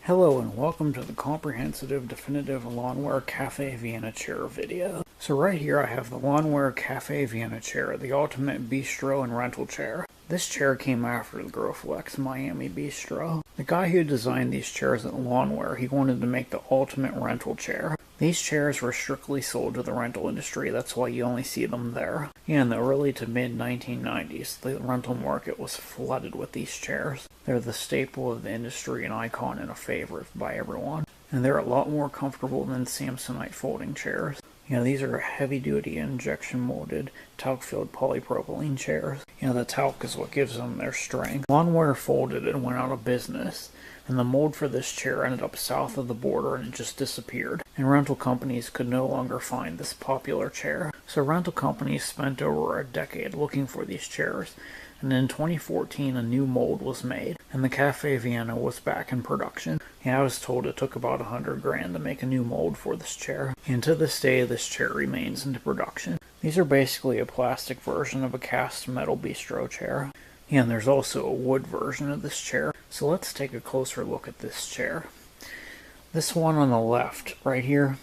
Hello and welcome to the comprehensive definitive Lawnware Cafe Vienna chair video. So right here I have the Lawnware Cafe Vienna chair, the ultimate bistro and rental chair. This chair came after the Growflex Miami Bistro. The guy who designed these chairs at Lawnware, he wanted to make the ultimate rental chair. These chairs were strictly sold to the rental industry, that's why you only see them there. In the early to mid 1990s, the rental market was flooded with these chairs. They're the staple of the industry, an icon and a favorite by everyone. And they're a lot more comfortable than Samsonite folding chairs. These are heavy-duty injection molded talc-filled polypropylene chairs. The talc is what gives them their strength. Lawnware folded and went out of business, and the mold for this chair ended up south of the border and it just disappeared. And rental companies could no longer find this popular chair. So rental companies spent over a decade looking for these chairs. And in 2014 a new mold was made, and the Cafe Vienna was back in production. I was told it took about $100,000 to make a new mold for this chair, and to this day this chair remains into production. These are basically a plastic version of a cast metal bistro chair, and there's also a wood version of this chair. So let's take a closer look at this chair. This one on the left right here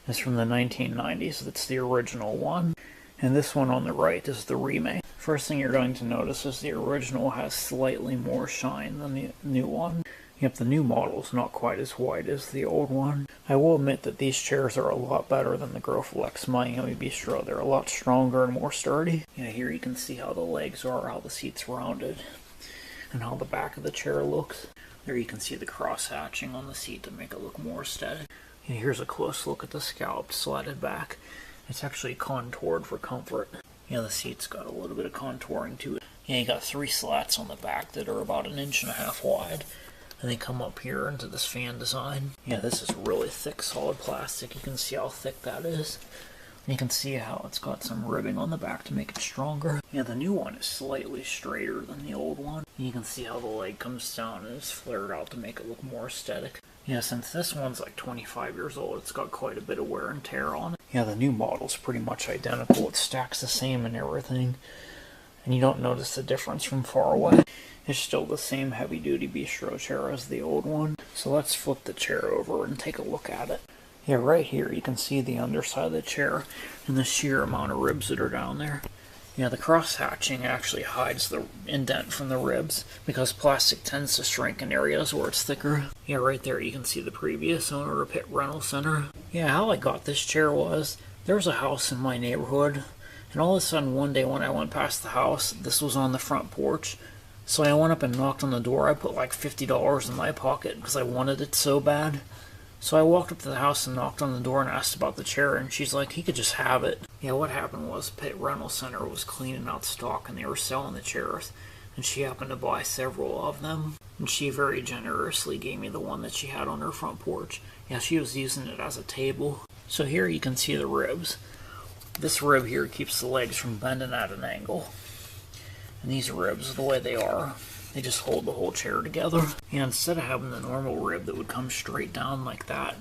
is from the 1990s, that's the original one, and this one on the right is the remake. First thing you're going to notice is the original has slightly more shine than the new one. Yep, the new model is not quite as white as the old one. I will admit that these chairs are a lot better than the Growflex Miami Bistro. They're a lot stronger and more sturdy. Here you can see how the legs are, how the seat's rounded, and how the back of the chair looks. There you can see the cross-hatching on the seat to make it look more aesthetic. And here's a close look at the scalloped slatted back. It's actually contoured for comfort. The seat's got a little bit of contouring to it. You got 3 slats on the back that are about 1.5 inches wide. And they come up here into this fan design. This is really thick solid plastic. You can see how thick that is. And you can see how it's got some ribbing on the back to make it stronger. The new one is slightly straighter than the old one. You can see how the leg comes down and is flared out to make it look more aesthetic. Since this one's like 25 years old, it's got quite a bit of wear and tear on it. The new model's pretty much identical. It stacks the same and everything. And you don't notice the difference from far away. It's still the same heavy-duty bistro chair as the old one. So let's flip the chair over and take a look at it. Right here you can see the underside of the chair and the sheer amount of ribs that are down there. The cross-hatching actually hides the indent from the ribs because plastic tends to shrink in areas where it's thicker. Right there you can see the previous owner of Pit Rental Center. How I got this chair was, there was a house in my neighborhood, and all of a sudden one day when I went past the house, this was on the front porch. So I went up and knocked on the door. I put like $50 in my pocket because I wanted it so bad. So I walked up to the house and knocked on the door and asked about the chair, and she's like, he could just have it. What happened was Pit Rental Center was cleaning out stock and they were selling the chairs, and she happened to buy several of them, and she very generously gave me the one that she had on her front porch. She was using it as a table. So here you can see the ribs. This rib here keeps the legs from bending at an angle. And these ribs, the way they are, they just hold the whole chair together. Instead of having the normal rib that would come straight down like that,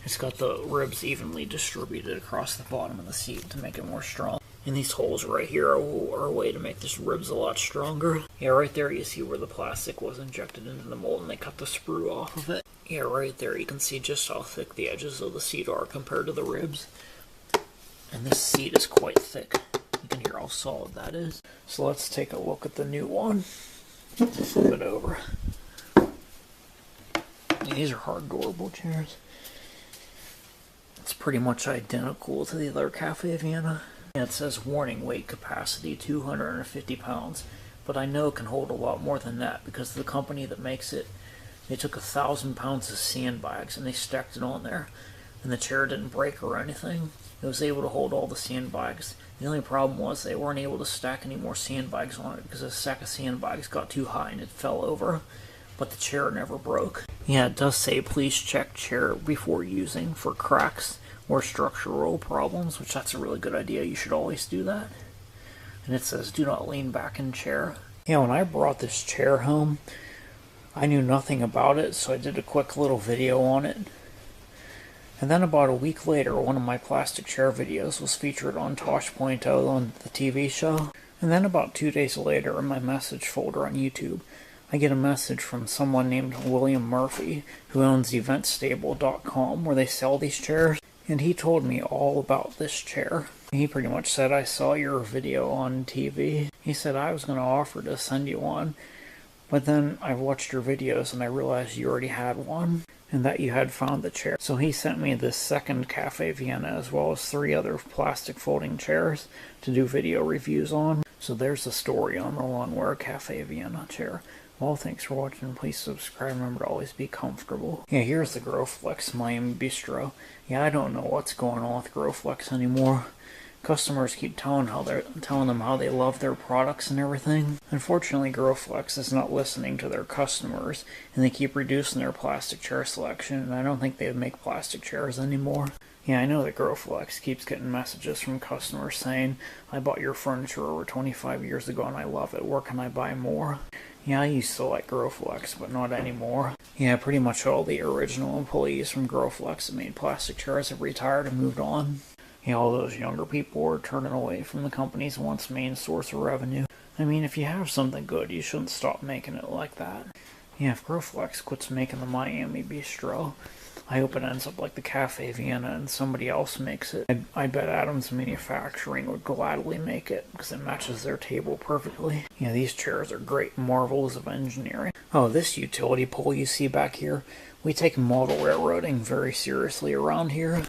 it's got the ribs evenly distributed across the bottom of the seat to make it more strong. And these holes right here are a way to make this ribs a lot stronger. Right there you see where the plastic was injected into the mold and they cut the sprue off of it. Right there you can see just how thick the edges of the seat are compared to the ribs. And this seat is quite thick. You can hear how solid that is. So let's take a look at the new one. Flip it over. These are hard durable chairs. It's pretty much identical to the other Cafe Vienna. It says warning weight capacity 250 pounds, but I know it can hold a lot more than that because the company that makes it, they took 1,000 pounds of sandbags and they stacked it on there, and the chair didn't break or anything. It was able to hold all the sandbags. The only problem was they weren't able to stack any more sandbags on it because a stack of sandbags got too high and it fell over. But the chair never broke. It does say please check chair before using for cracks or structural problems, which that's a really good idea. You should always do that. And it says do not lean back in chair. When I brought this chair home, I knew nothing about it, so I did a quick little video on it. And then about a week later, one of my plastic chair videos was featured on Tosh.0 on the TV show. And then about 2 days later, in my message folder on YouTube, I get a message from someone named William Murphy, who owns eventstable.com, where they sell these chairs, and he told me all about this chair. He pretty much said, I saw your video on TV. He said I was going to offer to send you one, but then I watched your videos and I realized you already had one, and that you had found the chair. So he sent me this second Cafe Vienna, as well as 3 other plastic folding chairs to do video reviews on. So there's the story on the Lawnware Cafe Vienna chair. Well, thanks for watching. Please subscribe. Remember to always be comfortable. Yeah, here's the Growflex Miami Bistro. Yeah, I don't know what's going on with Growflex anymore. Customers keep telling them how they love their products and everything. Unfortunately, Growflex is not listening to their customers, and they keep reducing their plastic chair selection, and I don't think they make plastic chairs anymore. Yeah, I know that Growflex keeps getting messages from customers saying, I bought your furniture over 25 years ago and I love it. Where can I buy more? Yeah, I used to like Growflex, but not anymore. Yeah, pretty much all the original employees from Growflex that made plastic chairs have retired and moved on. Yeah, all those younger people are turning away from the company's once main source of revenue. I mean, if you have something good, you shouldn't stop making it like that. Yeah, if Growflex quits making the Miami Bistro, I hope it ends up like the Cafe Vienna and somebody else makes it. I bet Adams Manufacturing would gladly make it, because it matches their table perfectly. Yeah, these chairs are great marvels of engineering. Oh, this utility pole you see back here, we take model railroading very seriously around here.